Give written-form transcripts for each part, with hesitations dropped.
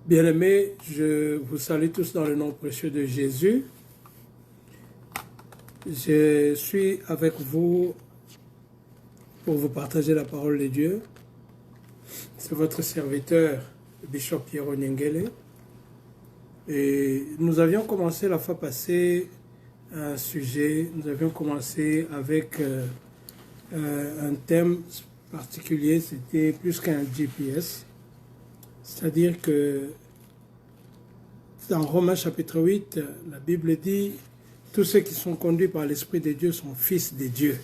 Bien-aimés, je vous salue tous dans le nom précieux de Jésus. Je suis avec vous pour vous partager la parole de Dieu. C'est votre serviteur, le Bishop Pierrot Nyengele. Et nous avions commencé la fois passée un sujet, nous avions commencé avec un thème particulier, c'était plus qu'un GPS. C'est-à-dire que dans Romains chapitre 8, la Bible dit « Tous ceux qui sont conduits par l'Esprit de Dieu sont fils de Dieu ».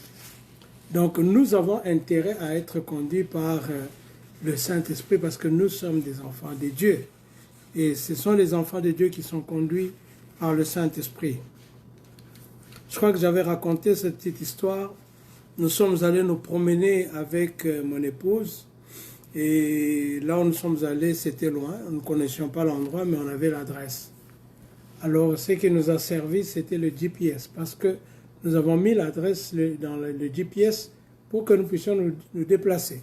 Donc nous avons intérêt à être conduits par le Saint-Esprit parce que nous sommes des enfants de Dieu. Et ce sont les enfants de Dieu qui sont conduits par le Saint-Esprit. Je crois que j'avais raconté cette petite histoire. Nous sommes allés nous promener avec mon épouse. Et là où nous sommes allés, c'était loin. Nous ne connaissions pas l'endroit, mais on avait l'adresse. Alors, ce qui nous a servi, c'était le GPS. Parce que nous avons mis l'adresse dans le GPS pour que nous puissions nous déplacer.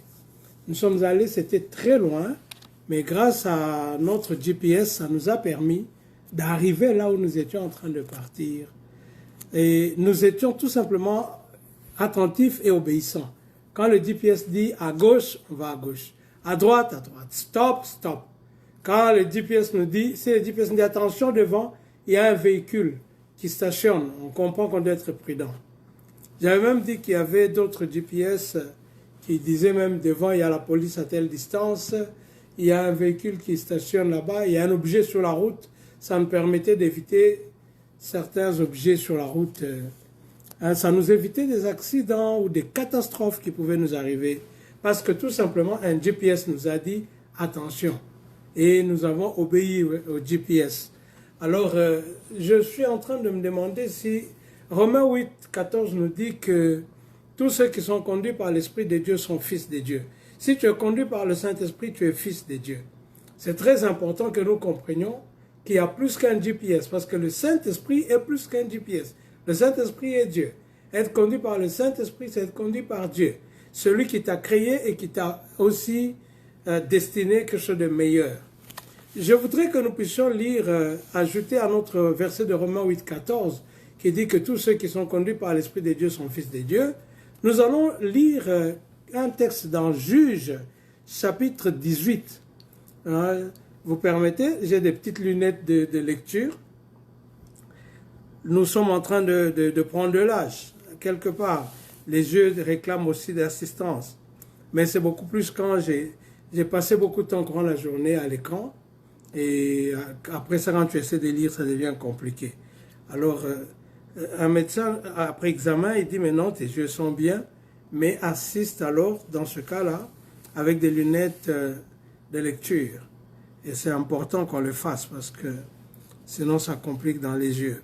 Nous sommes allés, c'était très loin. Mais grâce à notre GPS, ça nous a permis d'arriver là où nous étions en train de partir. Et nous étions tout simplement attentifs et obéissants. Quand le GPS dit à gauche, on va à gauche. À droite, stop, stop. Quand le GPS nous dit, si le GPS nous dit attention devant, il y a un véhicule qui stationne, on comprend qu'on doit être prudent. J'avais même dit qu'il y avait d'autres GPS qui disaient même devant, il y a la police à telle distance, il y a un véhicule qui stationne là-bas, il y a un objet sur la route, ça nous permettait d'éviter certains objets sur la route. Ça nous évitait des accidents ou des catastrophes qui pouvaient nous arriver. Parce que tout simplement, un GPS nous a dit « attention ». Et nous avons obéi au GPS. Alors, je suis en train de me demander si Romains 8, 14 nous dit que tous ceux qui sont conduits par l'Esprit de Dieu sont fils de Dieu. Si tu es conduit par le Saint-Esprit, tu es fils de Dieu. C'est très important que nous comprenions qu'il y a plus qu'un GPS, parce que le Saint-Esprit est plus qu'un GPS. Le Saint-Esprit est Dieu. Être conduit par le Saint-Esprit, c'est être conduit par Dieu. Celui qui t'a créé et qui t'a aussi destiné quelque chose de meilleur. Je voudrais que nous puissions lire, ajouter à notre verset de Romains 8, 14, qui dit que tous ceux qui sont conduits par l'Esprit de Dieu sont fils de Dieu. Nous allons lire un texte dans Juges, chapitre 18. Vous permettez, j'ai des petites lunettes de lecture. Nous sommes en train de prendre de l'âge, quelque part. Les yeux réclament aussi d'assistance. Mais c'est beaucoup plus quand j'ai passé beaucoup de temps durant la journée à l'écran. Et après ça, quand tu essaies de lire, ça devient compliqué. Alors, un médecin, après examen, il dit, mais non, tes yeux sont bien. Mais assiste alors, dans ce cas-là, avec des lunettes de lecture. Et c'est important qu'on le fasse parce que sinon ça complique dans les yeux.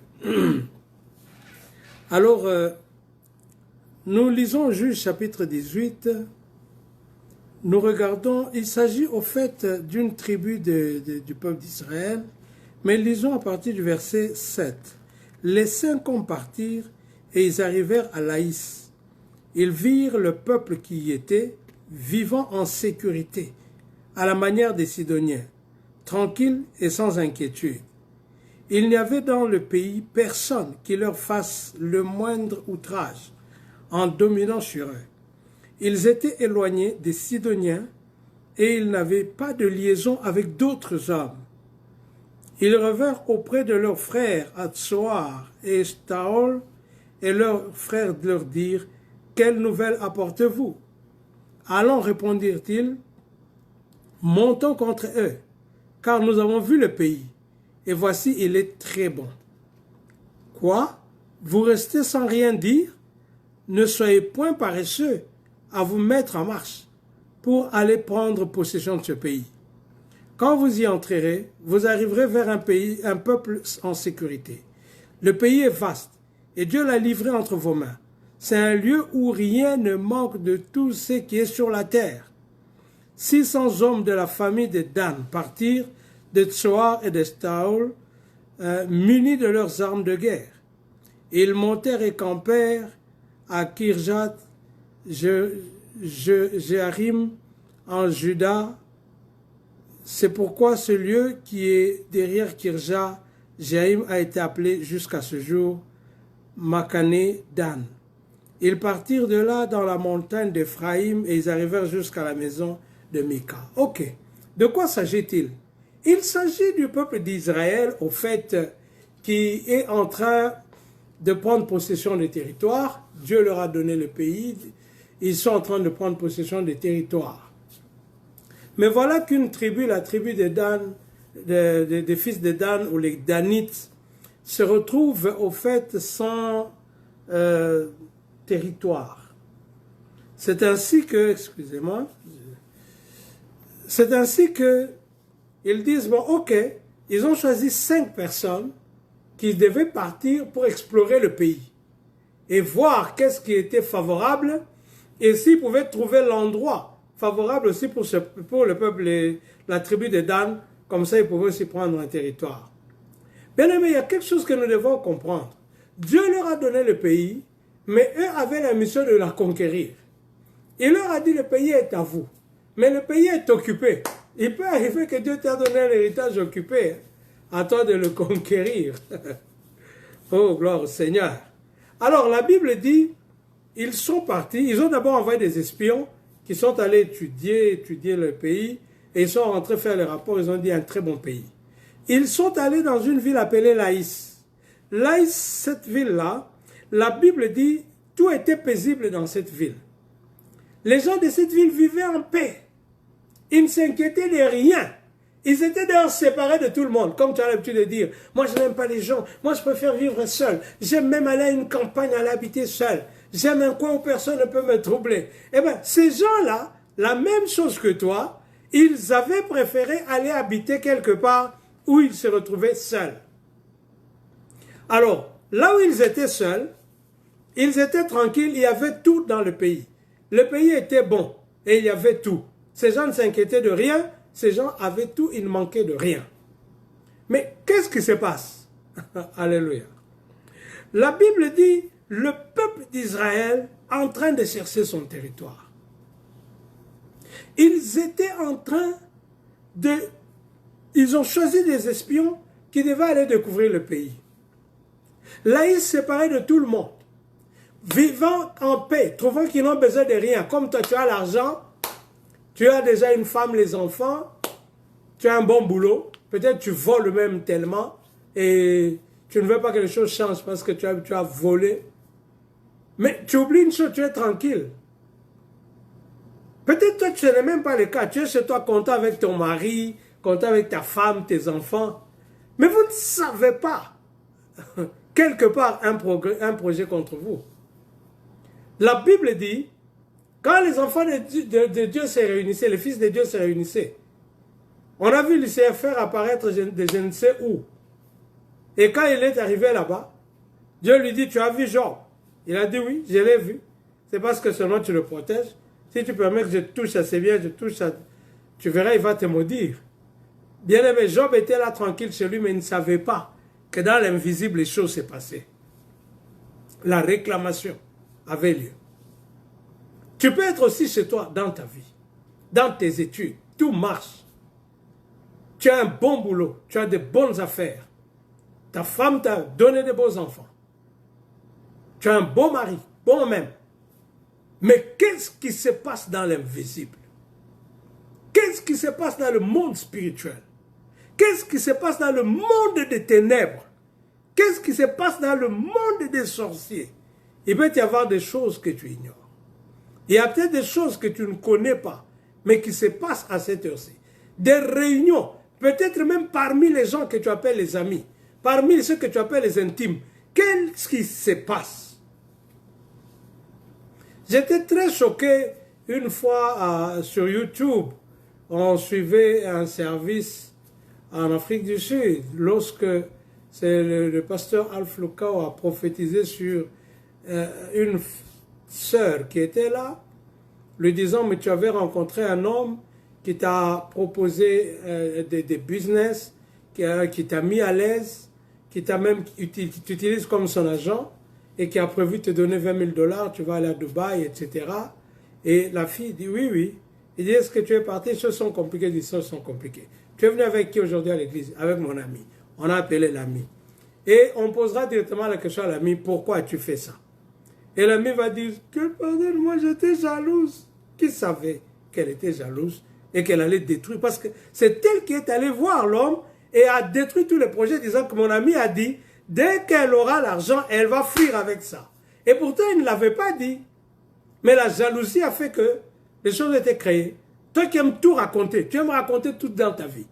Alors, nous lisons Juges chapitre 18, nous regardons, il s'agit au fait d'une tribu du peuple d'Israël, mais lisons à partir du verset 7. Les 5 hommes partirent et ils arrivèrent à Laïs. Ils virent le peuple qui y était, vivant en sécurité, à la manière des Sidoniens, tranquilles et sans inquiétude. Il n'y avait dans le pays personne qui leur fasse le moindre outrage en dominant sur eux. Ils étaient éloignés des Sidoniens et ils n'avaient pas de liaison avec d'autres hommes. Ils revinrent auprès de leurs frères à Tsoar et Estaol et leurs frères leur dirent « Quelle nouvelle apportez-vous » Allons, répondirent-ils, « Montons contre eux, car nous avons vu le pays, et voici il est très bon. » Quoi? Vous restez sans rien dire? Ne soyez point paresseux à vous mettre en marche pour aller prendre possession de ce pays. Quand vous y entrerez, vous arriverez vers un peuple en sécurité. Le pays est vaste et Dieu l'a livré entre vos mains. C'est un lieu où rien ne manque de tout ce qui est sur la terre. 600 hommes de la famille de Dan partirent de Tsoar et de Staol, munis de leurs armes de guerre. Ils montèrent et campèrent à Kirjat Jearim en Juda, C'est pourquoi ce lieu qui est derrière Kirja Jaïm a été appelé jusqu'à ce jour Makane Dan. Ils partirent de là dans la montagne d'Ephraïm et ils arrivèrent jusqu'à la maison de Mika. Ok, de quoi s'agit-il? Il s'agit du peuple d'Israël, au fait, qui est en train de prendre possession des territoires. Dieu leur a donné le pays. Ils sont en train de prendre possession des territoires. Mais voilà qu'une tribu, la tribu de Dan, des fils de Dan ou les Danites, se retrouve au fait sans territoire. C'est ainsi que, excusez-moi, c'est ainsi que ils disent, bon, ok, ils ont choisi 5 personnes qui devaient partir pour explorer le pays et voir qu'est-ce qui était favorable et s'ils pouvaient trouver l'endroit favorable aussi pour le peuple, la tribu de Dan, comme ça ils pouvaient aussi prendre un territoire. Bien aimé, il y a quelque chose que nous devons comprendre. Dieu leur a donné le pays, mais eux avaient la mission de la conquérir. Il leur a dit, le pays est à vous, mais le pays est occupé. Il peut arriver que Dieu t'a donné un héritage occupé, à toi de le conquérir. Oh, gloire au Seigneur. Alors, la Bible dit, ils sont partis, ils ont d'abord envoyé des espions qui sont allés étudier le pays, et ils sont rentrés faire les rapports, ils ont dit un très bon pays. Ils sont allés dans une ville appelée Laïs. Laïs, cette ville-là, la Bible dit, tout était paisible dans cette ville. Les gens de cette ville vivaient en paix. Ils ne s'inquiétaient de rien. Ils étaient d'ailleurs séparés de tout le monde. Comme tu as l'habitude de dire, moi je n'aime pas les gens, moi je préfère vivre seul. J'aime même aller à une campagne, aller habiter seul. J'aime un coin où personne ne peut me troubler. Eh bien, ces gens-là, la même chose que toi, ils avaient préféré aller habiter quelque part où ils se retrouvaient seuls. Alors, là où ils étaient seuls, ils étaient tranquilles, il y avait tout dans le pays. Le pays était bon et il y avait tout. Ces gens ne s'inquiétaient de rien, ces gens avaient tout, il ne manquait de rien. Mais qu'est-ce qui se passe? Alléluia. La Bible dit, le peuple d'Israël en train de chercher son territoire. Ils étaient en train de... Ils ont choisi des espions qui devaient aller découvrir le pays. Là, ils se séparaient de tout le monde. Vivant en paix, trouvant qu'ils n'ont besoin de rien. Comme toi, tu as l'argent, tu as déjà une femme, les enfants, tu as un bon boulot, peut-être tu voles même tellement et tu ne veux pas que les choses changent parce que tu as volé. Mais tu oublies une chose, tu es tranquille. Peut-être toi, tu n'es même pas le cas. Tu es chez toi content avec ton mari, content avec ta femme, tes enfants. Mais vous ne savez pas, quelque part, un projet contre vous. La Bible dit, quand les enfants de Dieu se réunissaient, les fils de Dieu se réunissaient, on a vu Lucifer apparaître de je ne sais où. Et quand il est arrivé là-bas, Dieu lui dit, tu as vu Job? Il a dit oui, je l'ai vu. C'est parce que seulement tu le protèges. Si tu permets que je touche à ses biens, je touche à... Tu verras, il va te maudire. Bien aimé, Job était là tranquille chez lui, mais il ne savait pas que dans l'invisible, les choses s'est passées. La réclamation avait lieu. Tu peux être aussi chez toi dans ta vie, dans tes études, tout marche. Tu as un bon boulot, tu as de bonnes affaires. Ta femme t'a donné de beaux enfants. Tu as un beau mari, bon même. Mais qu'est-ce qui se passe dans l'invisible? Qu'est-ce qui se passe dans le monde spirituel? Qu'est-ce qui se passe dans le monde des ténèbres? Qu'est-ce qui se passe dans le monde des sorciers? Il peut y avoir des choses que tu ignores. Il y a peut-être des choses que tu ne connais pas, mais qui se passent à cette heure-ci. Des réunions, peut-être même parmi les gens que tu appelles les amis, parmi ceux que tu appelles les intimes. Qu'est-ce qui se passe? J'étais très choqué une fois sur YouTube. On suivait un service en Afrique du Sud lorsque le pasteur Alf Lukao a prophétisé sur une sœur qui était là, lui disant, mais tu avais rencontré un homme qui t'a proposé des business, qui t'a mis à l'aise, qui t'a même utilisé comme son agent, et qui a prévu de te donner 20 000 $, tu vas aller à Dubaï, etc. Et la fille dit oui, oui. Il dit, est-ce que tu es parti? Les choses sont compliquées. Il dit, les choses sont compliquées. Tu es venu avec qui aujourd'hui à l'église? Avec mon ami. On a appelé l'ami. Et on posera directement la question à l'ami, pourquoi tu fais ça? Et l'ami va dire, que pardonne-moi, j'étais jalouse. Qui savait qu'elle était jalouse et qu'elle allait détruire? Parce que c'est elle qui est allée voir l'homme et a détruit tous les projets, disant que mon ami a dit, dès qu'elle aura l'argent, elle va fuir avec ça. Et pourtant, il ne l'avait pas dit. Mais la jalousie a fait que les choses étaient créées. Toi qui aimes tout raconter, tu aimes raconter tout dans ta vie.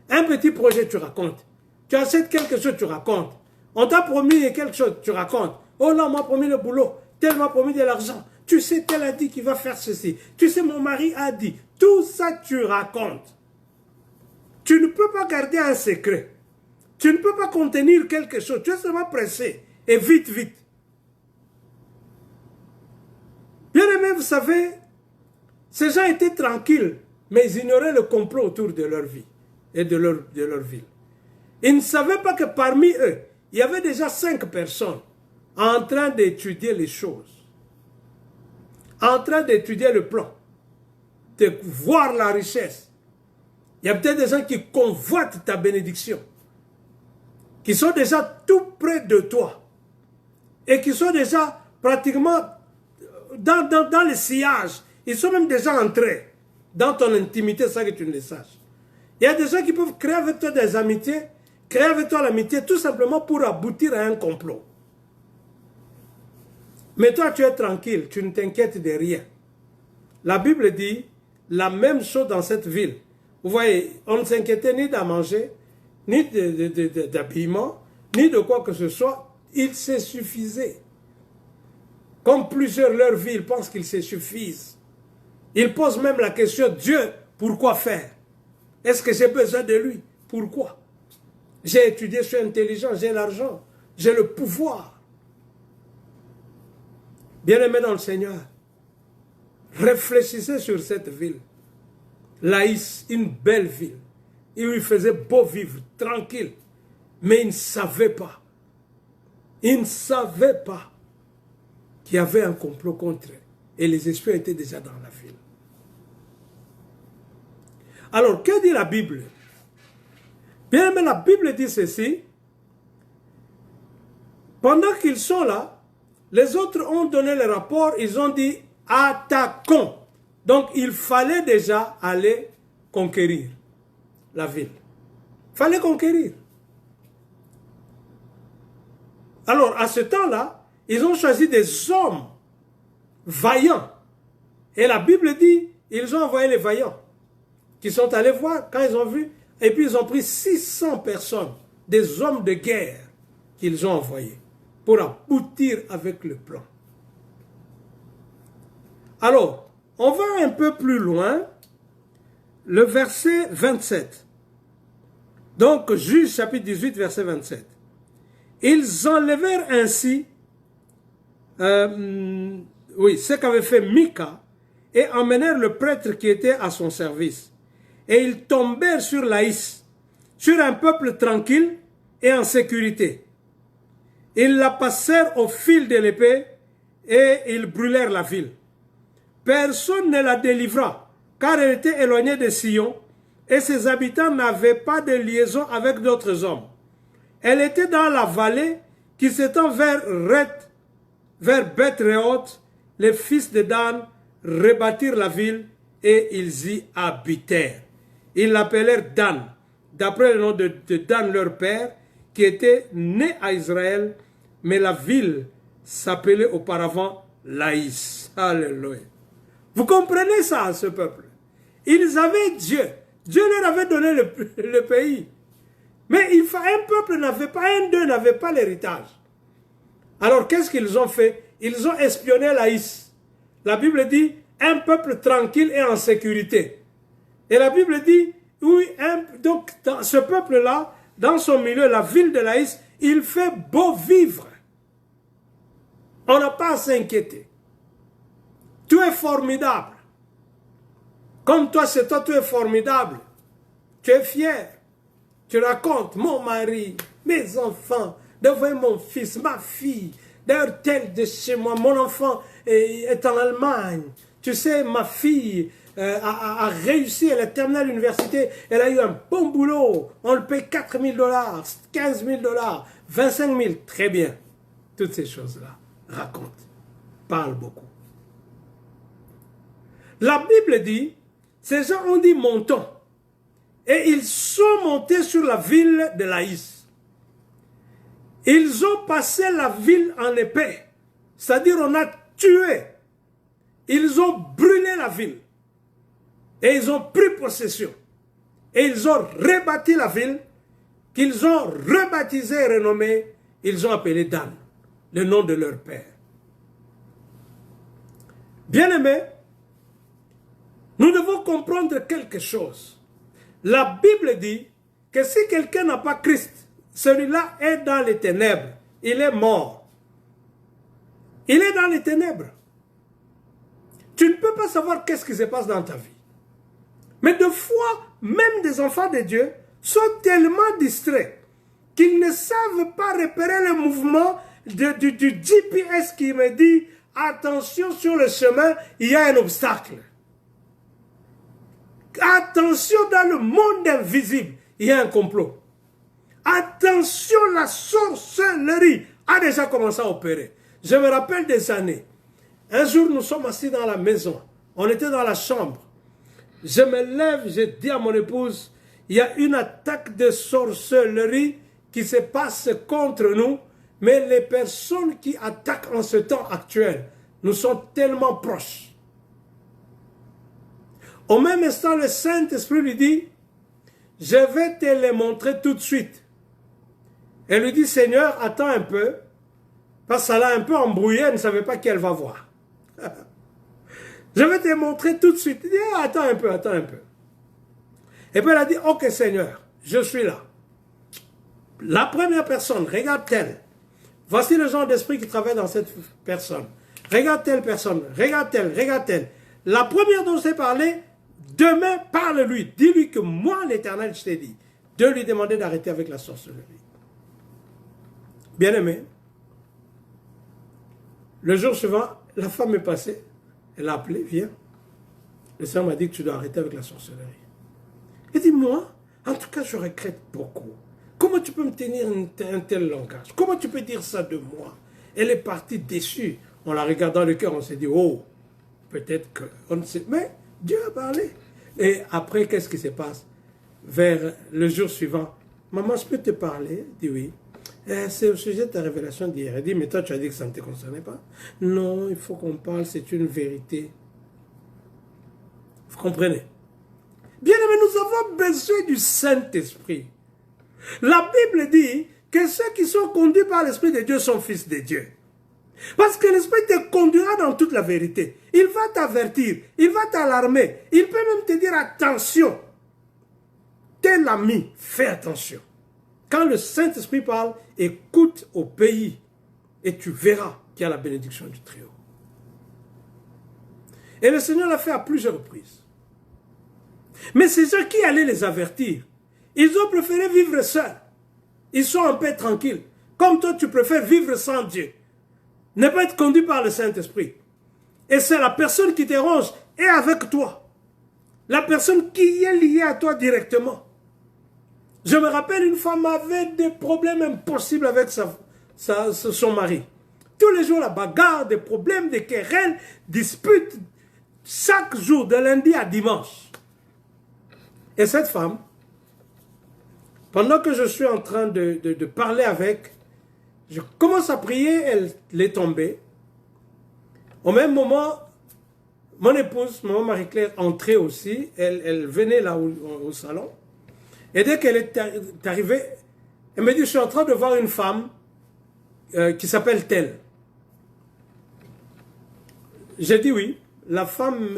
Un petit projet, tu racontes. Tu achètes quelque chose, tu racontes. On t'a promis quelque chose, tu racontes. Oh là, on m'a promis le boulot. Tel m'a promis de l'argent. Tu sais, tel a dit qu'il va faire ceci. Tu sais, mon mari a dit. Tout ça, tu racontes. Tu ne peux pas garder un secret. Tu ne peux pas contenir quelque chose. Tu es seulement pressé. Et vite, vite. Bien aimé, vous savez, ces gens étaient tranquilles, mais ils ignoraient le complot autour de leur vie et de leur ville. Ils ne savaient pas que parmi eux, il y avait déjà 5 personnes en train d'étudier les choses, en train d'étudier le plan, de voir la richesse. Il y a peut-être des gens qui convoitent ta bénédiction, qui sont déjà tout près de toi et qui sont déjà pratiquement dans le sillage. Ils sont même déjà entrés dans ton intimité sans que tu ne le saches. Il y a des gens qui peuvent créer avec toi des amitiés, créer avec toi l'amitié tout simplement pour aboutir à un complot. Mais toi, tu es tranquille, tu ne t'inquiètes de rien. La Bible dit la même chose dans cette ville. Vous voyez, on ne s'inquiétait ni d'à manger, ni d'habillement, ni de quoi que ce soit. Il se suffisait. Comme plusieurs leur vie, ils pensent qu'ils se suffisent. Ils posent même la question, Dieu, pourquoi faire? Est-ce que j'ai besoin de lui? Pourquoi? J'ai étudié, je suis intelligent, j'ai l'argent, j'ai le pouvoir. Bien-aimés dans le Seigneur, réfléchissez sur cette ville. Laïs, une belle ville. Il lui faisait beau vivre, tranquille. Mais il ne savait pas. Il ne savait pas qu'il y avait un complot contre eux. Et les esprits étaient déjà dans la ville. Alors, que dit la Bible? Bien, mais la Bible dit ceci. Pendant qu'ils sont là, les autres ont donné le rapport, ils ont dit « attaquons ». Donc, il fallait déjà aller conquérir la ville. Il fallait conquérir. Alors, à ce temps-là, ils ont choisi des hommes vaillants. Et la Bible dit, ils ont envoyé les vaillants, qui sont allés voir quand ils ont vu. Et puis, ils ont pris 600 personnes, des hommes de guerre, qu'ils ont envoyés, pour aboutir avec le plan. Alors, on va un peu plus loin, le verset 27. Donc, Juge chapitre 18, verset 27. Ils enlevèrent ainsi, ce qu'avait fait Mika, et emmenèrent le prêtre qui était à son service. Et ils tombèrent sur Laïs, sur un peuple tranquille et en sécurité. Ils la passèrent au fil de l'épée et ils brûlèrent la ville. Personne ne la délivra, car elle était éloignée de Sion, et ses habitants n'avaient pas de liaison avec d'autres hommes. Elle était dans la vallée qui s'étend vers Beth-Réoth. Les fils de Dan rebâtirent la ville et ils y habitèrent. Ils l'appelèrent Dan, d'après le nom de Dan leur père, qui était né à Israël, mais la ville s'appelait auparavant Laïs. Alléluia. Vous comprenez ça, ce peuple? Ils avaient Dieu. Dieu leur avait donné le pays. Mais un peuple n'avait pas, un d'eux n'avait pas l'héritage. Alors qu'est-ce qu'ils ont fait? Ils ont espionné Laïs. La Bible dit, un peuple tranquille et en sécurité. Et la Bible dit, oui, donc dans ce peuple-là, dans son milieu, la ville de Laïs, il fait beau vivre. On n'a pas à s'inquiéter. Tu es formidable. Comme toi, c'est toi, tu es formidable. Tu es fier. Tu racontes, mon mari, mes enfants, d'avoir mon fils, ma fille, d'ailleurs tel de chez moi, mon enfant est en Allemagne. Tu sais, ma fille a réussi, elle a terminé à l'université, elle a eu un bon boulot, on le paye 4 000 $, 15 000 $, 25 000, très bien. Toutes ces choses-là racontent, parlent beaucoup. La Bible dit, ces gens ont dit montons, et ils sont montés sur la ville de Laïs. Ils ont passé la ville en épée, c'est-à-dire on a tué. Ils ont brûlé la ville. Et ils ont pris possession. Et ils ont rebâti la ville, qu'ils ont rebaptisée et renommée. Ils ont appelé Dan, le nom de leur père. Bien-aimés, nous devons comprendre quelque chose. La Bible dit que si quelqu'un n'a pas Christ, celui-là est dans les ténèbres. Il est mort. Il est dans les ténèbres. Tu ne peux pas savoir qu'est-ce qui se passe dans ta vie. Mais de fois, même des enfants de Dieu sont tellement distraits qu'ils ne savent pas repérer le mouvement du GPS qui me dit « Attention, sur le chemin, il y a un obstacle. Attention, dans le monde invisible, il y a un complot. Attention, la sorcellerie a déjà commencé à opérer. » Je me rappelle des années. Un jour, nous sommes assis dans la maison. On était dans la chambre. Je me lève, je dis à mon épouse, il y a une attaque de sorcellerie qui se passe contre nous, mais les personnes qui attaquent en ce temps actuel nous sont tellement proches. Au même instant, le Saint-Esprit lui dit, je vais te les montrer tout de suite. Elle lui dit, Seigneur, attends un peu, parce que ça l'a un peu embrouillé, elle ne savait pas qui elle va voir. Je vais te montrer tout de suite. Il dit, attends un peu, attends un peu. Et puis elle a dit, ok Seigneur, je suis là. La première personne, regarde-t-elle. Voici le genre d'esprit qui travaille dans cette personne. Regarde telle personne, regarde-t-elle, regarde-t-elle. La première dont je t'ai parlé, demain parle-lui. Dis-lui que moi, l'Éternel, je t'ai dit. De lui demander d'arrêter avec la sorcellerie. Bien-aimé, le jour suivant, la femme est passée. Elle a appelé, viens. Le Seigneur m'a dit que tu dois arrêter avec la sorcellerie. Elle dit, moi, en tout cas, je regrette beaucoup. Comment tu peux me tenir un tel langage? Comment tu peux dire ça de moi? Elle est partie déçue. On la regarde dans le cœur, on s'est dit, oh, peut-être que... On ne sait, mais Dieu a parlé. Et après, qu'est-ce qui se passe? Vers le jour suivant, maman, je peux te parler? Elle dit oui. C'est au sujet de ta révélation d'hier. Elle dit, mais toi, tu as dit que ça ne te concernait pas. Non, il faut qu'on parle, c'est une vérité. Vous comprenez? Bien aimé, nous avons besoin du Saint-Esprit. La Bible dit que ceux qui sont conduits par l'Esprit de Dieu sont fils de Dieu. Parce que l'Esprit te conduira dans toute la vérité. Il va t'avertir, il va t'alarmer. Il peut même te dire, attention, tel ami, fais attention. Quand le Saint-Esprit parle, écoute au pays et tu verras qu'il y a la bénédiction du Très-Haut. Et le Seigneur l'a fait à plusieurs reprises. Mais c'est ceux qui allaient les avertir. Ils ont préféré vivre seuls. Ils sont en paix tranquille. Comme toi, tu préfères vivre sans Dieu. Ne pas être conduit par le Saint-Esprit. Et c'est la personne qui te ronge et avec toi. La personne qui est liée à toi directement. Je me rappelle, une femme avait des problèmes impossibles avec son mari. Tous les jours, la bagarre, des problèmes, des querelles, disputes, chaque jour, de lundi à dimanche. Et cette femme, pendant que je suis en train de parler avec, je commence à prier, elle est tombée. Au même moment, mon épouse, maman Marie-Claire, entrait aussi. Elle venait là au salon. Et dès qu'elle est arrivée, elle me dit, je suis en train de voir une femme qui s'appelle telle. J'ai dit oui. La femme,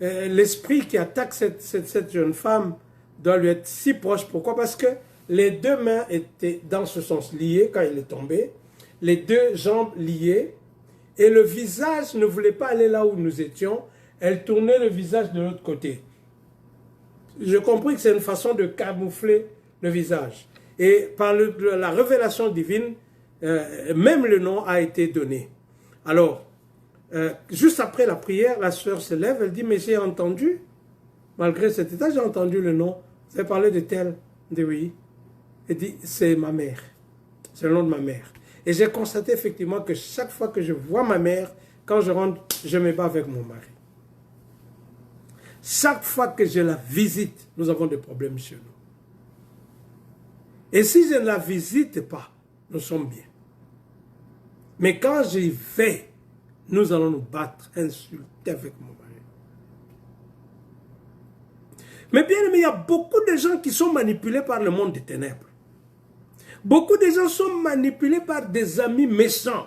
l'esprit qui attaque cette jeune femme doit lui être si proche. Pourquoi? Parce que les deux mains étaient dans ce sens liées quand il est tombé. Les deux jambes liées. Et le visage ne voulait pas aller là où nous étions. Elle tournait le visage de l'autre côté. Je compris que c'est une façon de camoufler le visage. Et par la révélation divine, même le nom a été donné. Alors, juste après la prière, la sœur se lève, elle dit, mais j'ai entendu, malgré cet état, j'ai entendu le nom. Vous avez parlé de tel? Elle dit oui. Elle dit, c'est ma mère. C'est le nom de ma mère. Et j'ai constaté effectivement que chaque fois que je vois ma mère, quand je rentre, je me bats avec mon mari. Chaque fois que je la visite, nous avons des problèmes chez nous. Et si je ne la visite pas, nous sommes bien. Mais quand j'y vais, nous allons nous battre, insulter avec mon mari. Mais bien aimé, il y a beaucoup de gens qui sont manipulés par le monde des ténèbres. Beaucoup de gens sont manipulés par des amis méchants.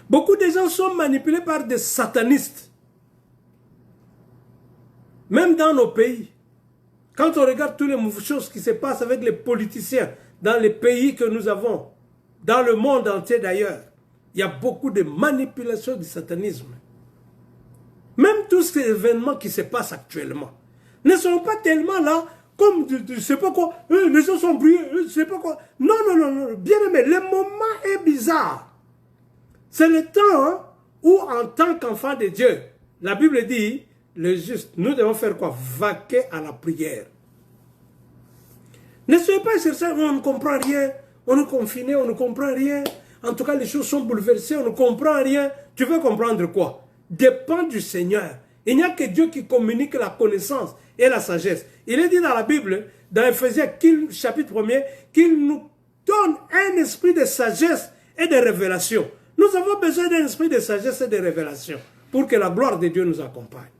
Beaucoup de gens sont manipulés par des satanistes. Même dans nos pays. Quand on regarde toutes les choses qui se passent avec les politiciens dans les pays que nous avons, dans le monde entier d'ailleurs, il y a beaucoup de manipulation du satanisme. Même tous ces événements qui se passent actuellement ne sont pas tellement là comme, je ne sais pas quoi, les gens sont brûlés, je ne sais pas quoi. Non, non, non, non, bien aimé, le moment est bizarre. C'est le temps où, en tant qu'enfant de Dieu, la Bible dit, le juste, nous devons faire quoi? Vaquer à la prière. Ne soyez pas sur ça, on ne comprend rien, on est confiné, on ne comprend rien. En tout cas, les choses sont bouleversées, on ne comprend rien. Tu veux comprendre quoi? Dépend du Seigneur. Il n'y a que Dieu qui communique la connaissance et la sagesse. Il est dit dans la Bible, dans Ephésiens chapitre 1er, qu'il nous donne un esprit de sagesse et de révélation. Nous avons besoin d'un esprit de sagesse et de révélation pour que la gloire de Dieu nous accompagne.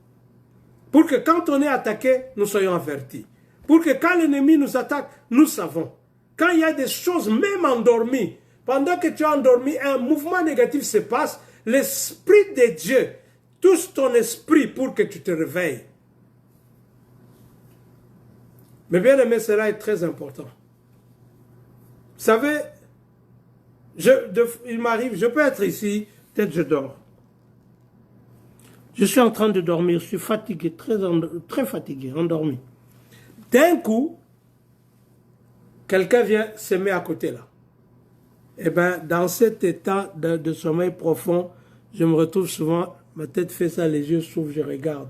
Pour que quand on est attaqué, nous soyons avertis. Pour que quand l'ennemi nous attaque, nous savons. Quand il y a des choses, même endormies, pendant que tu es endormi, un mouvement négatif se passe, l'Esprit de Dieu touche ton esprit pour que tu te réveilles. Mais bien aimé, cela est très important. Vous savez, il m'arrive, je peux être ici, peut-être je dors. Je suis en train de dormir, je suis fatigué, très fatigué, endormi. D'un coup, quelqu'un vient se met à côté là. Eh bien, dans cet état de sommeil profond, je me retrouve souvent, ma tête fait ça, les yeux s'ouvrent, je regarde.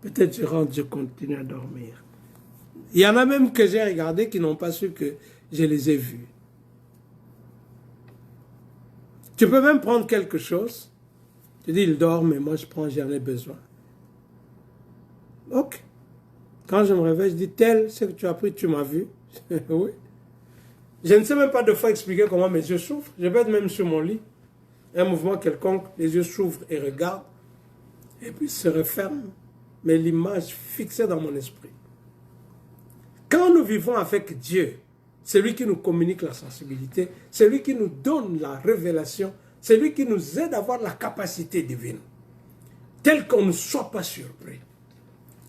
Peut-être je rentre, je continue à dormir. Il y en a même que j'ai regardé qui n'ont pas su que je les ai vus. Tu peux même prendre quelque chose. Tu dis, il dort, mais moi je prends, j'en ai besoin. Ok. Quand je me réveille, je dis, tel, ce que tu as pris, tu m'as vu. Oui. Je ne sais même pas de fois expliquer comment mes yeux s'ouvrent. Je peux être même sur mon lit. Un mouvement quelconque, les yeux s'ouvrent et regardent. Et puis se referment. Mais l'image fixée dans mon esprit. Quand nous vivons avec Dieu, c'est lui qui nous communique la sensibilité, c'est lui qui nous donne la révélation, c'est lui qui nous aide à avoir la capacité divine. Tel qu'on ne soit pas surpris.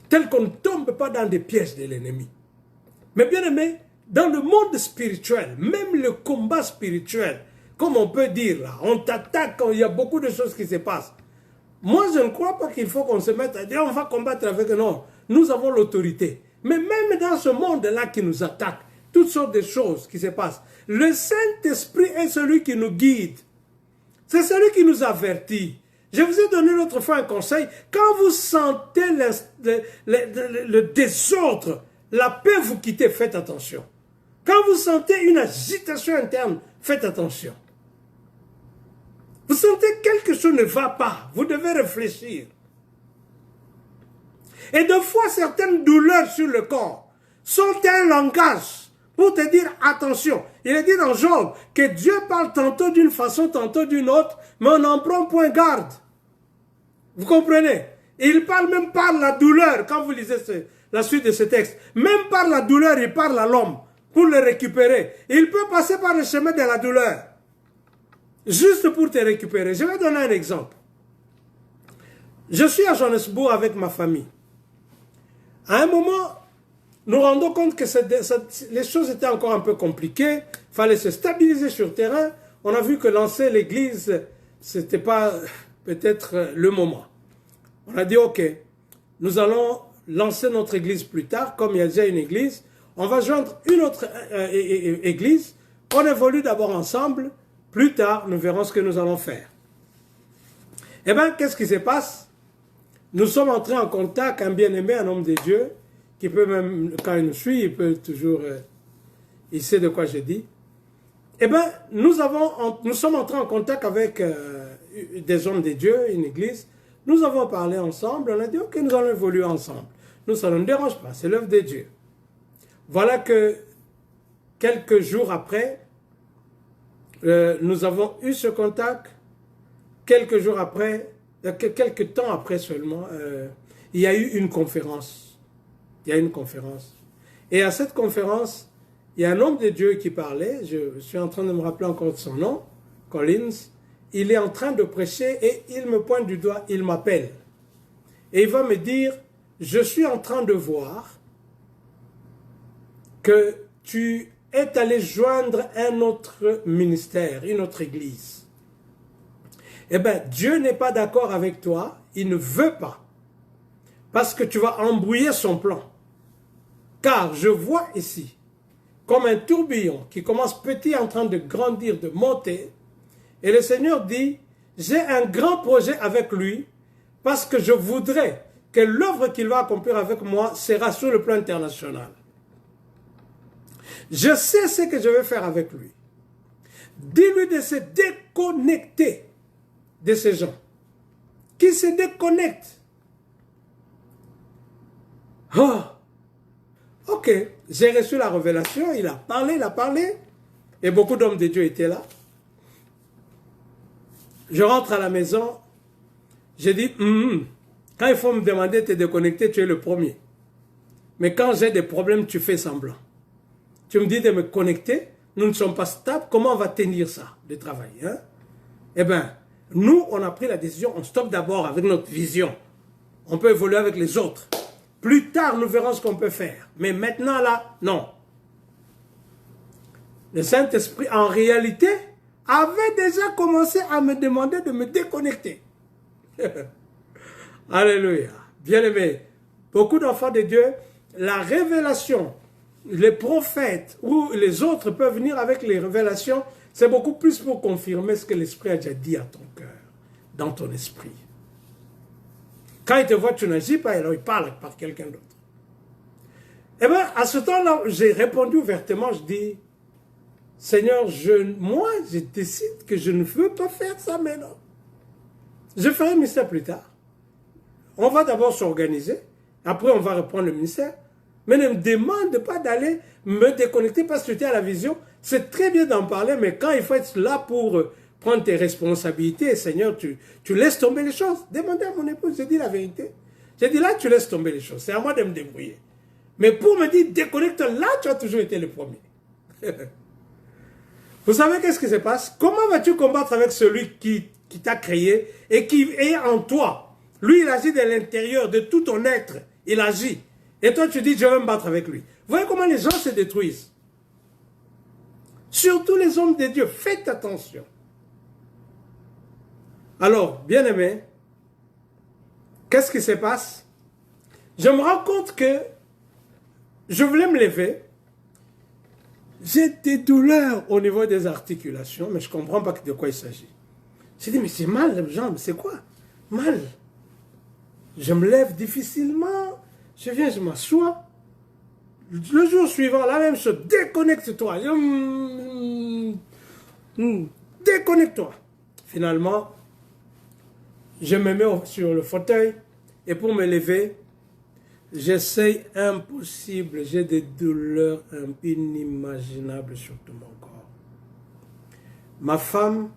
Tel qu'on ne tombe pas dans des pièges de l'ennemi. Mais bien aimé, dans le monde spirituel, même le combat spirituel, comme on peut dire là, on t'attaque quand il y a beaucoup de choses qui se passent. Moi, je ne crois pas qu'il faut qu'on se mette à dire on va combattre avec... Non, nous avons l'autorité. Mais même dans ce monde-là qui nous attaque, toutes sortes de choses qui se passent, le Saint-Esprit est celui qui nous guide. C'est celui qui nous avertit. Je vous ai donné l'autre fois un conseil. Quand vous sentez le désordre, la paix vous quitte, faites attention. Quand vous sentez une agitation interne, faites attention. Vous sentez que quelque chose ne va pas, vous devez réfléchir. Et de fois, certaines douleurs sur le corps sont un langage pour te dire attention. Il est dit dans Job que Dieu parle tantôt d'une façon, tantôt d'une autre, mais on n'en prend point garde. Vous comprenez? Et il parle même par la douleur, quand vous lisez la suite de ce texte. Même par la douleur, il parle à l'homme pour le récupérer. Il peut passer par le chemin de la douleur. Juste pour te récupérer. Je vais donner un exemple. Je suis à Johannesburg avec ma famille. À un moment, nous rendons compte que les choses étaient encore un peu compliquées. Il fallait se stabiliser sur le terrain. On a vu que lancer l'église, ce n'était pas peut-être le moment. On a dit, ok, nous allons lancer notre église plus tard. Comme il y a déjà une église, on va joindre une autre église. On évolue d'abord ensemble. Plus tard, nous verrons ce que nous allons faire. Eh bien, qu'est-ce qui se passe? Nous sommes entrés en contact, un bien-aimé, un homme de Dieu, qui peut même, quand il nous suit, il peut toujours, il sait de quoi je dis. Eh bien, nous sommes entrés en contact avec des hommes de Dieu, une église. Nous avons parlé ensemble, on a dit, ok, nous allons évoluer ensemble. Nous, ça ne nous dérange pas, c'est l'œuvre de Dieu. Voilà que quelques jours après, nous avons eu ce contact. Quelques jours après, quelques temps après seulement, il y a eu une conférence. Il y a eu une conférence. Et à cette conférence, il y a un homme de Dieu qui parlait, je suis en train de me rappeler encore de son nom, Collins. Il est en train de prêcher et il me pointe du doigt, il m'appelle. Et il va me dire, je suis en train de voir que tu es allé joindre un autre ministère, une autre église. Eh bien, Dieu n'est pas d'accord avec toi, il ne veut pas, parce que tu vas embrouiller son plan. Car je vois ici, comme un tourbillon qui commence petit en train de grandir, de monter, et le Seigneur dit, j'ai un grand projet avec lui, parce que je voudrais que l'œuvre qu'il va accomplir avec moi sera sur le plan international. Je sais ce que je vais faire avec lui. Dis-lui de se déconnecter de ces gens qui se déconnectent. Oh, ok, j'ai reçu la révélation, il a parlé, et beaucoup d'hommes de Dieu étaient là. Je rentre à la maison, je dis, quand il faut me demander de te déconnecter, tu es le premier. Mais quand j'ai des problèmes, tu fais semblant. Tu me dis de me connecter, nous ne sommes pas stables, comment on va tenir ça, le travail, hein? Eh bien, nous, on a pris la décision, on stoppe d'abord avec notre vision. On peut évoluer avec les autres. Plus tard, nous verrons ce qu'on peut faire. Mais maintenant, là, non. Le Saint-Esprit, en réalité, avait déjà commencé à me demander de me déconnecter. Alléluia. Bien-aimé, beaucoup d'enfants de Dieu, la révélation, les prophètes ou les autres peuvent venir avec les révélations, c'est beaucoup plus pour confirmer ce que l'Esprit a déjà dit à ton cœur, dans ton esprit. Quand il te voit, tu n'agis pas, alors il parle par quelqu'un d'autre. Eh bien, à ce temps-là, j'ai répondu ouvertement, je dis, Seigneur, moi, je décide que je ne veux pas faire ça maintenant. Je ferai le ministère plus tard. On va d'abord s'organiser, après on va reprendre le ministère, mais ne me demande pas d'aller me déconnecter parce que tu es à la vision. C'est très bien d'en parler, mais quand il faut être là pour prendre tes responsabilités, Seigneur, tu laisses tomber les choses. Demandez à mon épouse, je dis la vérité. J'ai dit là, tu laisses tomber les choses. C'est à moi de me débrouiller. Mais pour me dire, déconnecte, là, tu as toujours été le premier. Vous savez qu'est-ce qui se passe? Comment vas-tu combattre avec celui qui t'a créé et qui est en toi? Lui, il agit de l'intérieur, de tout ton être. Il agit. Et toi, tu dis, je vais me battre avec lui. Vous voyez comment les gens se détruisent? Surtout les hommes de Dieu. Faites attention. Alors, bien-aimé, qu'est-ce qui se passe? Je me rends compte que je voulais me lever. J'ai des douleurs au niveau des articulations, mais je ne comprends pas de quoi il s'agit. J'ai dit, mais c'est mal, les jambes, c'est quoi? Mal. Je me lève difficilement, je viens, je m'assois. Le jour suivant, la même chose, déconnecte-toi. Déconnecte-toi. Finalement, je me mets sur le fauteuil et pour me lever, j'essaye impossible. J'ai des douleurs inimaginables sur tout mon corps. Ma femme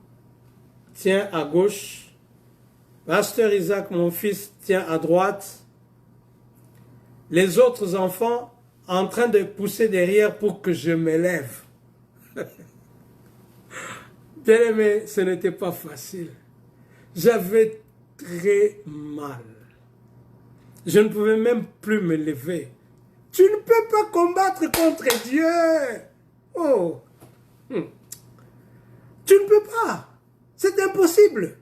tient à gauche. Pasteur Isaac, mon fils, tient à droite. Les autres enfants en train de pousser derrière pour que je me lève. Bien aimé, ce n'était pas facile. J'avais très mal. Je ne pouvais même plus me lever. Tu ne peux pas combattre contre Dieu. Oh. Tu ne peux pas. C'est impossible.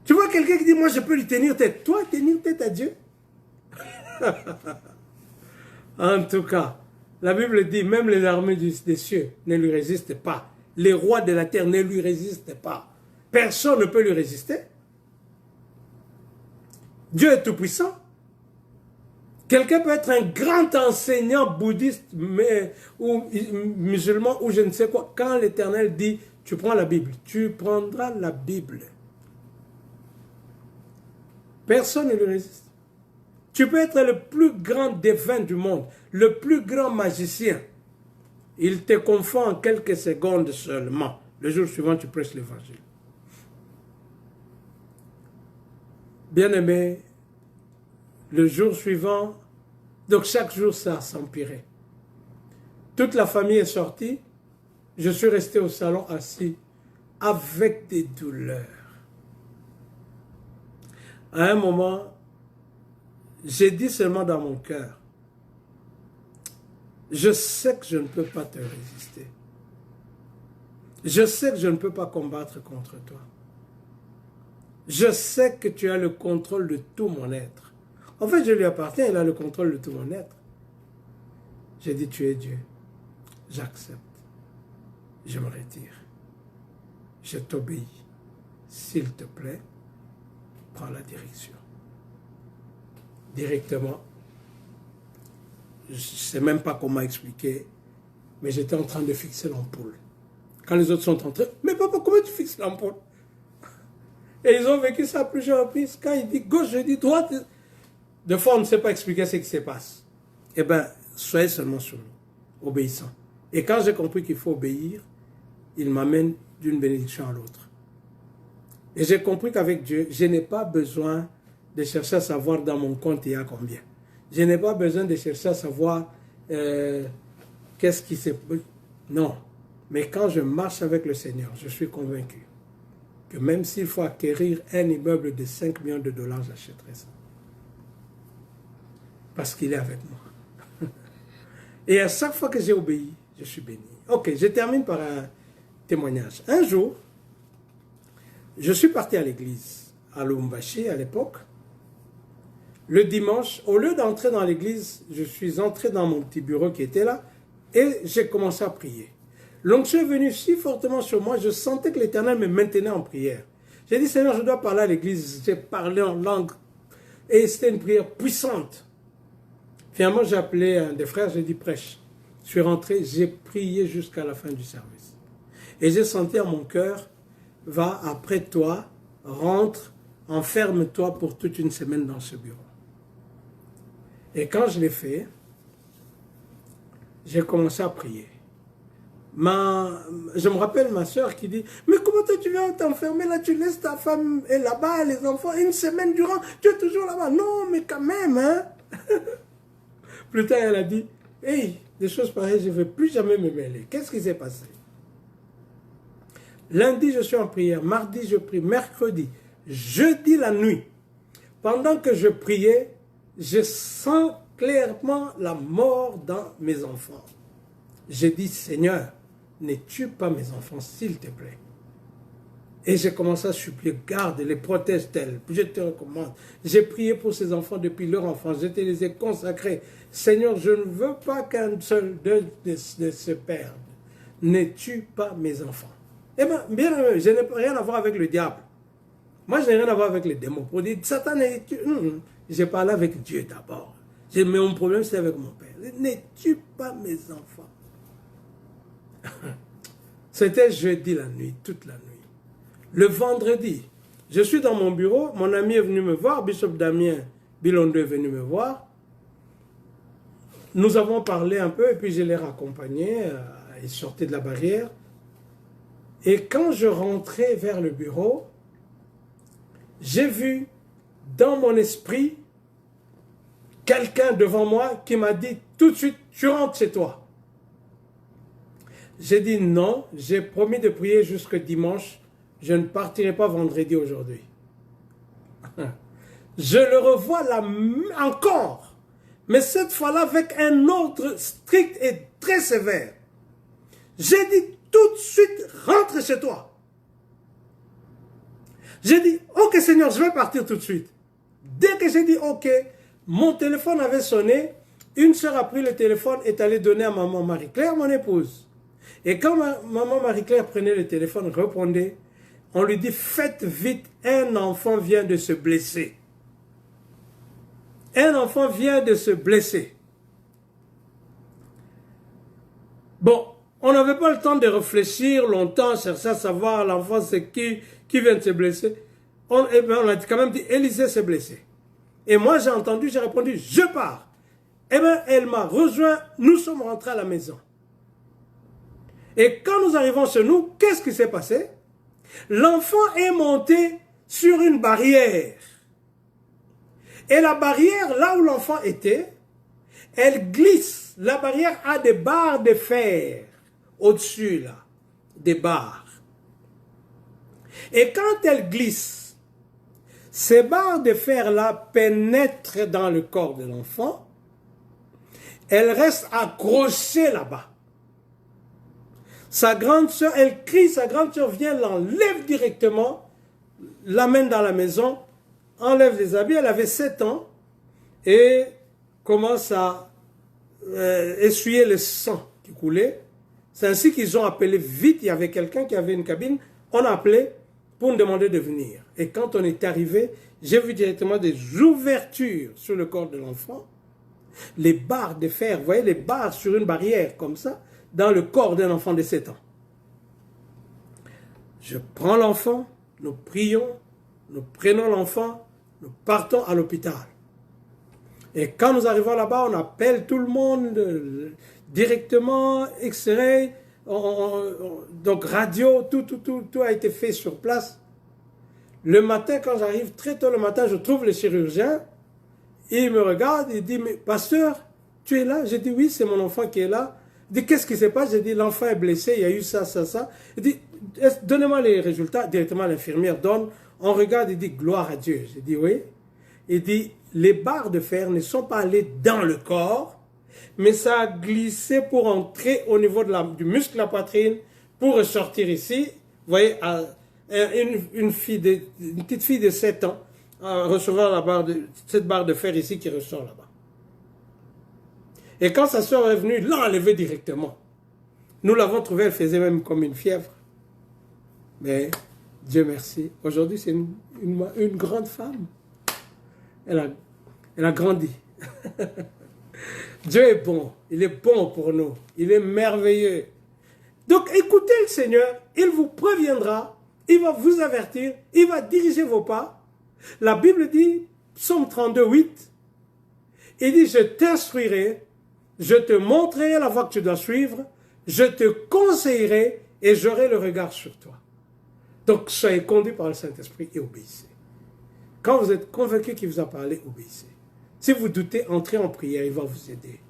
Tu vois quelqu'un qui dit, moi je peux lui tenir tête. Toi, tenir tête à Dieu? En tout cas, la Bible dit, même les armées des cieux ne lui résistent pas. Les rois de la terre ne lui résistent pas. Personne ne peut lui résister. Dieu est tout-puissant. Quelqu'un peut être un grand enseignant bouddhiste ou musulman ou je ne sais quoi. Quand l'Éternel dit, tu prends la Bible, tu prendras la Bible. Personne ne lui résiste. Tu peux être le plus grand défunt du monde, le plus grand magicien. Il te confond en quelques secondes seulement. Le jour suivant, tu prêches l'évangile. Bien-aimé, le jour suivant, donc chaque jour ça s'empirait. Toute la famille est sortie, je suis resté au salon assis avec des douleurs. À un moment, j'ai dit seulement dans mon cœur, je sais que je ne peux pas te résister. Je sais que je ne peux pas combattre contre toi. Je sais que tu as le contrôle de tout mon être. En fait, je lui appartiens, il a le contrôle de tout mon être. J'ai dit, tu es Dieu. J'accepte. Je me retire. Je t'obéis. S'il te plaît, prends la direction. Directement. Je ne sais même pas comment expliquer, mais j'étais en train de fixer l'ampoule. Quand les autres sont entrés, mais papa, comment tu fixes l'ampoule? Et ils ont vécu ça à plusieurs reprises. Quand il dit gauche, je dis droite. Des fois, on ne sait pas expliquer ce qui se passe. Eh bien, soyez seulement soumis, obéissant. Et quand j'ai compris qu'il faut obéir, il m'amène d'une bénédiction à l'autre. Et j'ai compris qu'avec Dieu, je n'ai pas besoin de chercher à savoir dans mon compte il y a combien. Je n'ai pas besoin de chercher à savoir qu'est-ce qui s'est... Non. Mais quand je marche avec le Seigneur, je suis convaincu que même s'il faut acquérir un immeuble de 5 millions de dollars, j'achèterai ça. Parce qu'il est avec moi. Et à chaque fois que j'ai obéi, je suis béni. Ok, je termine par un témoignage. Un jour, je suis parti à l'église, à Lubumbashi à l'époque. Le dimanche, au lieu d'entrer dans l'église, je suis entré dans mon petit bureau qui était là et j'ai commencé à prier. L'onction est venue si fortement sur moi, je sentais que l'Éternel me maintenait en prière. J'ai dit, Seigneur, je dois parler à l'église. J'ai parlé en langue et c'était une prière puissante. Finalement, j'ai appelé un des frères, j'ai dit, prêche. Je suis rentré, j'ai prié jusqu'à la fin du service. Et j'ai senti en mon cœur, va après toi, rentre, enferme-toi pour toute une semaine dans ce bureau. Et quand je l'ai fait, j'ai commencé à prier. Je me rappelle ma soeur qui dit, mais comment toi tu viens t'enfermer là, tu laisses ta femme et là-bas, les enfants, une semaine durant, tu es toujours là-bas. Non, mais quand même, hein. Plus tard, elle a dit, hey, des choses pareilles, je ne veux plus jamais me mêler. Qu'est-ce qui s'est passé? Lundi, je suis en prière. Mardi, je prie. Mercredi, jeudi, la nuit. Pendant que je priais, je sens clairement la mort dans mes enfants. J'ai dit, Seigneur, ne tue pas mes enfants, s'il te plaît. Et j'ai commencé à supplier, garde-les, protège-les, je te recommande. J'ai prié pour ces enfants depuis leur enfance, je te les ai consacrés. Seigneur, je ne veux pas qu'un seul d'eux ne se perde. Ne tue pas mes enfants. Eh bien, bien, je n'ai rien à voir avec le diable. Moi, je n'ai rien à voir avec les démons. Pour dire, Satan est tué. J'ai parlé avec Dieu d'abord. Mais mon problème, c'est avec mon Père. Ne tue pas mes enfants. C'était jeudi la nuit, toute la nuit. Le vendredi, je suis dans mon bureau, mon ami est venu me voir, Bishop Damien Bilondo est venu me voir. Nous avons parlé un peu et puis je l'ai raccompagné, il sortait de la barrière. Et quand je rentrais vers le bureau, j'ai vu dans mon esprit quelqu'un devant moi qui m'a dit tout de suite, tu rentres chez toi. J'ai dit non, j'ai promis de prier jusqu'au dimanche, je ne partirai pas vendredi aujourd'hui. Je le revois là encore, mais cette fois-là avec un ordre strict et très sévère. J'ai dit tout de suite, rentre chez toi. J'ai dit, ok Seigneur, je vais partir tout de suite. Dès que j'ai dit ok, mon téléphone avait sonné, une sœur a pris le téléphone et est allée donner à maman Marie-Claire, mon épouse. Et quand maman Marie-Claire prenait le téléphone, répondait, on lui dit, faites vite, un enfant vient de se blesser. Un enfant vient de se blesser. Bon, on n'avait pas le temps de réfléchir longtemps, chercher à savoir l'enfant c'est qui vient de se blesser. On a quand même dit, Élisée s'est blessé. Et moi j'ai entendu, j'ai répondu, je pars. Eh bien, elle m'a rejoint, nous sommes rentrés à la maison. Et quand nous arrivons chez nous, qu'est-ce qui s'est passé? L'enfant est monté sur une barrière. Et la barrière, là où l'enfant était, elle glisse. La barrière a des barres de fer au-dessus, là. Des barres. Et quand elle glisse, ces barres de fer-là pénètrent dans le corps de l'enfant. Elle reste accrochée là-bas. Sa grande sœur, elle crie, sa grande sœur vient, l'enlève directement, l'amène dans la maison, enlève les habits. Elle avait 7 ans et commence à essuyer le sang qui coulait. C'est ainsi qu'ils ont appelé vite. Il y avait quelqu'un qui avait une cabine. On a appelé pour nous demander de venir. Et quand on est arrivé, j'ai vu directement des ouvertures sur le corps de l'enfant. Les barres de fer, vous voyez les barres sur une barrière comme ça, dans le corps d'un enfant de 7 ans. Je prends l'enfant, nous prions, nous prenons l'enfant, nous partons à l'hôpital. Et quand nous arrivons là-bas, on appelle tout le monde directement, X-ray, donc radio, tout a été fait sur place. Le matin, quand j'arrive très tôt le matin, je trouve le chirurgien. Il me regarde, il dit, mais pasteur, tu es là? J'ai dit, oui, c'est mon enfant qui est là. Il dit, qu'est-ce qui se passe? J'ai dit, l'enfant est blessé, il y a eu ça, ça, ça. Il dit, donnez-moi les résultats. Directement, l'infirmière donne. On regarde, il dit, gloire à Dieu. J'ai dit, oui. Il dit, les barres de fer ne sont pas allées dans le corps, mais ça a glissé pour entrer au niveau de du muscle de la poitrine, pour ressortir ici. Vous voyez, une petite fille de 7 ans, recevoir cette barre de fer ici qui ressort là-bas. Et quand sa soeur est venue, l'a enlevée directement. Nous l'avons trouvée, elle faisait même comme une fièvre. Mais Dieu merci, aujourd'hui c'est une grande femme. Elle a grandi. Dieu est bon, il est bon pour nous, il est merveilleux. Donc écoutez le Seigneur, il vous préviendra, il va vous avertir, il va diriger vos pas. La Bible dit, Psaume 32, 8, il dit, je t'instruirai, je te montrerai la voie que tu dois suivre, je te conseillerai et j'aurai le regard sur toi. Donc soyez conduits par le Saint-Esprit et obéissez. Quand vous êtes convaincu qu'il vous a parlé, obéissez. Si vous doutez, entrez en prière, il va vous aider.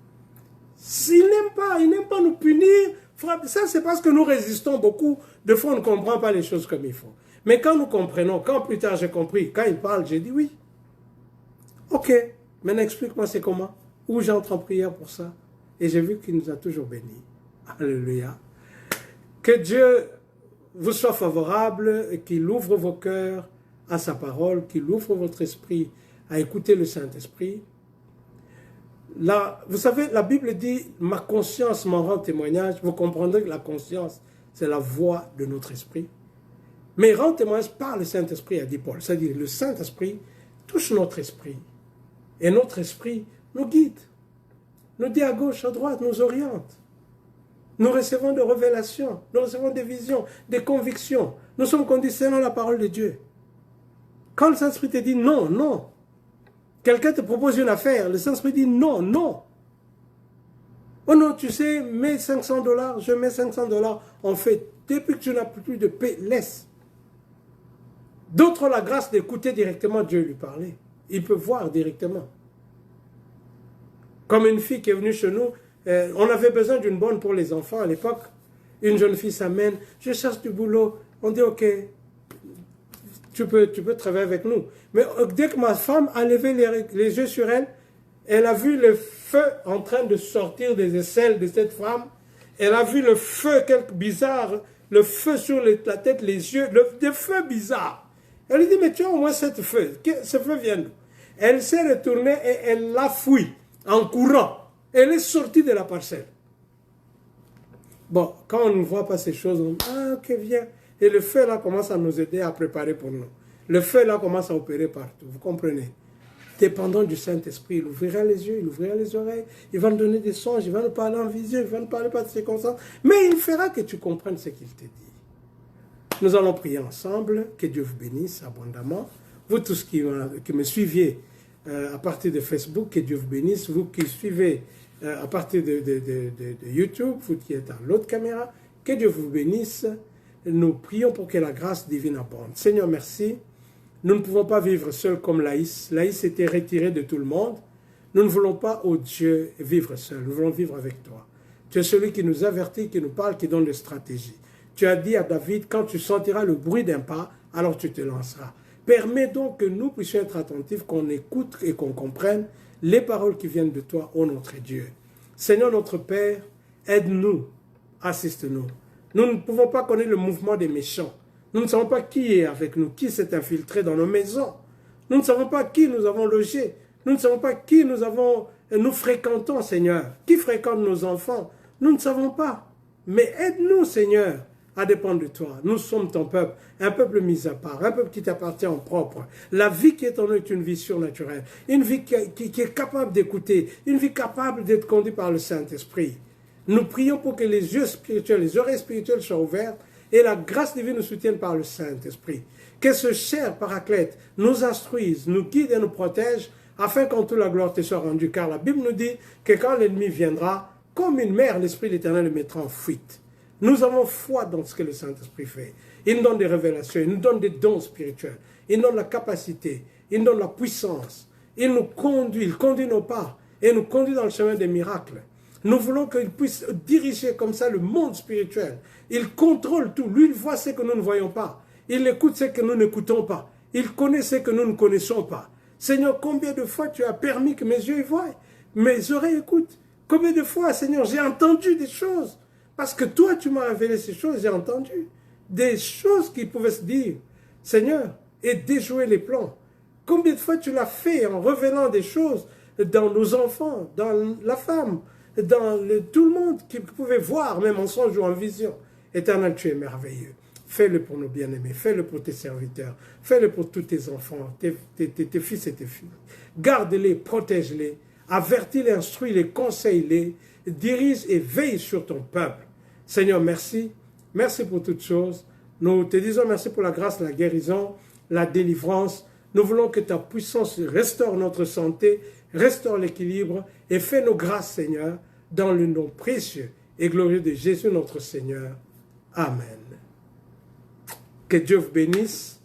S'il n'aime pas nous punir, ça c'est parce que nous résistons beaucoup. Des fois, on ne comprend pas les choses comme il faut. Mais quand nous comprenons, quand plus tard j'ai compris, quand il parle, j'ai dit oui. Ok, maintenant explique-moi c'est comment. Où j'entre en prière pour ça. Et j'ai vu qu'il nous a toujours bénis. Alléluia. Que Dieu vous soit favorable et qu'il ouvre vos cœurs à sa parole, qu'il ouvre votre esprit à écouter le Saint-Esprit. Là, vous savez, la Bible dit, ma conscience m'en rend témoignage. Vous comprendrez que la conscience, c'est la voix de notre esprit. Mais rend témoignage par le Saint-Esprit, a dit Paul. C'est-à-dire, le Saint-Esprit touche notre esprit. Et notre esprit nous guide. Nous dit à gauche, à droite, nous oriente. Nous recevons des révélations, nous recevons des visions, des convictions. Nous sommes conduits selon la parole de Dieu. Quand le Saint-Esprit te dit non, non. Quelqu'un te propose une affaire, le Saint-Esprit dit non, non. Oh non, tu sais, mets $500, je mets $500, on fait. Depuis que tu n'as plus de paix, laisse. D'autres ont la grâce d'écouter directement Dieu lui parler. Ils peuvent voir directement. Comme une fille qui est venue chez nous, on avait besoin d'une bonne pour les enfants à l'époque. Une jeune fille s'amène, je cherche du boulot. On dit ok, tu peux travailler avec nous. Mais dès que ma femme a levé les yeux sur elle, elle a vu le feu en train de sortir des aisselles de cette femme. Elle a vu le feu quelque bizarre, le feu sur la tête, les yeux, des feux bizarres. Elle lui dit, mais tu as au moins ce feu vient d'où? Elle s'est retournée et elle l'a fouillé en courant. Elle est sortie de la parcelle. Bon, quand on ne voit pas ces choses, on dit, ah ok, viens. Et le feu là commence à nous aider à préparer pour nous. Le feu là commence à opérer partout, vous comprenez? dépendant du Saint-Esprit. Il ouvrira les yeux, il ouvrira les oreilles, il va nous donner des songes, il va nous parler en vision, il va nous parler par circonstances, mais il fera que tu comprennes ce qu'il te dit. Nous allons prier ensemble, que Dieu vous bénisse abondamment. Vous tous qui me suiviez à partir de Facebook, que Dieu vous bénisse. Vous qui suivez à partir de YouTube, vous qui êtes à l'autre caméra, que Dieu vous bénisse. Nous prions pour que la grâce divine abonde. Seigneur, merci. Nous ne pouvons pas vivre seuls comme Laïs. Laïs était retiré de tout le monde. Nous ne voulons pas, oh Dieu, vivre seuls. Nous voulons vivre avec toi. Tu es celui qui nous avertit, qui nous parle, qui donne des stratégies. Tu as dit à David, quand tu sentiras le bruit d'un pas, alors tu te lanceras. Permets donc que nous puissions être attentifs, qu'on écoute et qu'on comprenne les paroles qui viennent de toi, ô notre Dieu. Seigneur notre Père, aide-nous, assiste-nous. Nous ne pouvons pas connaître le mouvement des méchants. Nous ne savons pas qui est avec nous, qui s'est infiltré dans nos maisons. Nous ne savons pas qui nous avons logé. Nous ne savons pas qui nous fréquentons, Seigneur. Qui fréquente nos enfants. Nous ne savons pas. Mais aide-nous, Seigneur, à dépendre de toi. Nous sommes ton peuple, un peuple mis à part, un peuple qui t'appartient en propre. La vie qui est en nous est une vie surnaturelle, une vie qui est capable d'écouter, une vie capable d'être conduite par le Saint-Esprit. Nous prions pour que les yeux spirituels, les oreilles spirituelles soient ouvertes et la grâce divine nous soutienne par le Saint-Esprit. Que ce cher Paraclète nous instruise, nous guide et nous protège afin qu'en toute la gloire te soit rendue. Car la Bible nous dit que quand l'ennemi viendra, comme une mer, l'Esprit de l'Éternel le mettra en fuite. Nous avons foi dans ce que le Saint-Esprit fait. Il nous donne des révélations, il nous donne des dons spirituels, il nous donne la capacité, il nous donne la puissance. Il nous conduit, il conduit nos pas et nous conduit dans le chemin des miracles. Nous voulons qu'il puisse diriger comme ça le monde spirituel. Il contrôle tout. Lui, il voit ce que nous ne voyons pas. Il écoute ce que nous n'écoutons pas. Il connaît ce que nous ne connaissons pas. Seigneur, combien de fois tu as permis que mes yeux voient, mes oreilles écoutent? Combien de fois, Seigneur, j'ai entendu des choses? Parce que toi, tu m'as révélé ces choses, j'ai entendu. Des choses qui pouvaient se dire, Seigneur, et déjouer les plans. Combien de fois tu l'as fait en révélant des choses dans nos enfants, dans la femme, dans tout le monde qui pouvait voir, même en songe ou en vision. Éternel, tu es merveilleux. Fais-le pour nos bien-aimés, fais-le pour tes serviteurs, fais-le pour tous tes enfants, tes fils et tes filles. Garde-les, protège-les, avertis-les, instruis-les, conseille-les, dirige et veille sur ton peuple. Seigneur, merci. Merci pour toutes choses. Nous te disons merci pour la grâce, la guérison, la délivrance. Nous voulons que ta puissance restaure notre santé, restaure l'équilibre et fais nos grâces, Seigneur, dans le nom précieux et glorieux de Jésus notre Seigneur. Amen. Que Dieu vous bénisse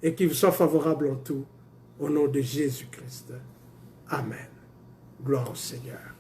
et qu'il vous soit favorable en tout, au nom de Jésus-Christ. Amen. Gloire au Seigneur.